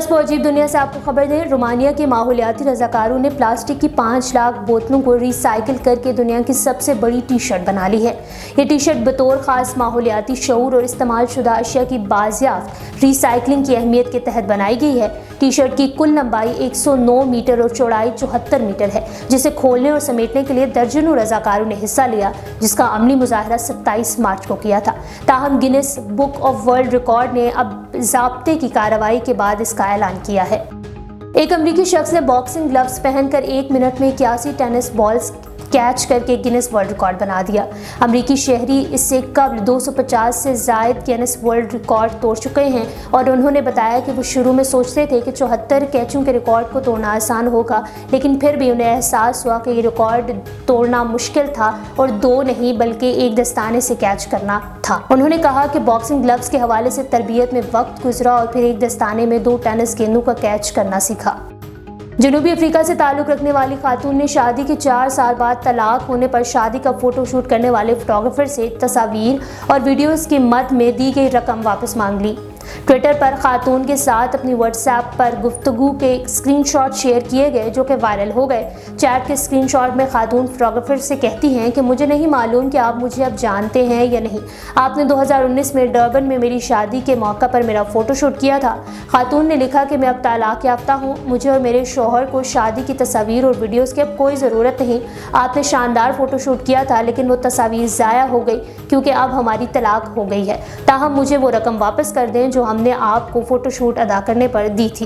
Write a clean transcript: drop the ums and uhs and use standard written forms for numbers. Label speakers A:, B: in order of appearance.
A: दिलचस्प और अजीब दुनिया से आपको खबर दें, रोमानिया के माहौलियाती रजाकारों ने प्लास्टिक की 5 लाख बोतलों को रिसाइकिल करके दुनिया की सबसे बड़ी टी शर्ट बना ली है। ये टी शर्ट बतौर खास माहौलियाती शऊर और इस्तेमाल शुदा अशिया की बाजियाफ्त रिसाइकलिंग की अहमियत के तहत बनाई गई है। टी शर्ट की कुल लंबाई 109 मीटर और चौड़ाई 74 मीटर है, जिसे खोलने और समेटने के लिए दर्जनों रजाकारों ने हिस्सा लिया, जिसका अमली मुजाहरा 27 मार्च को किया था। ताहम Guinness book of world record ने अब ज़ाब्ते की कार्रवाई के बाद इसका ऐलान किया है। एक अमरीकी शख्स ने बॉक्सिंग ग्लव्स पहनकर 1 मिनट में 81 टेनिस बॉल्स कैच करके गिनीज वर्ल्ड रिकॉर्ड बना दिया। अमरीकी शहरी इससे कबल 250 से ज़ायद गिनीज वर्ल्ड रिकॉर्ड तोड़ चुके हैं और उन्होंने बताया कि वो शुरू में सोचते थे कि 74 कैचों के रिकॉर्ड को तोड़ना आसान होगा, लेकिन फिर भी उन्हें एहसास हुआ कि ये रिकॉर्ड तोड़ना मुश्किल था और 2 नहीं बल्कि एक दस्ताने से कैच करना था। उन्होंने कहा कि बॉक्सिंग ग्लव्स के हवाले से तरबियत में वक्त गुजरा और फिर एक दस्ताने में 2 टेनिस गेंदों का कैच करना सीखा। जनूबी अफ्रीका से ताल्लुक़ रखने वाली खातून ने शादी के 4 साल बाद तलाक होने पर शादी का फोटोशूट करने वाले फोटोग्राफर से तस्वीर और वीडियोस की मद में दी गई रकम वापस मांग ली। ट्विटर पर खातून के साथ अपनी व्हाट्सएप पर गुफ्तगू के स्क्रीनशॉट शेयर किए गए, जो कि वायरल हो गए। चैट के स्क्रीनशॉट में खातून फोटोग्राफर से कहती हैं कि मुझे नहीं मालूम कि आप मुझे अब जानते हैं या नहीं। आपने 2019 में डर्बन में मेरी शादी के मौका पर मेरा फोटोशूट किया था। खातून ने लिखा कि मैं अब तलाक याफ्ता हूँ, मुझे और मेरे शौहर को शादी की तस्वीर और वीडियोज़ की अब कोई ज़रूरत नहीं। आपने शानदार फोटोशूट किया था, लेकिन वो तस्वीर ज़ाया हो गई क्योंकि अब हमारी तलाक हो गई है। ताहम मुझे वो रकम वापस कर दें जो हमने आपको फ़ोटोशूट अदा करने पर दी थी।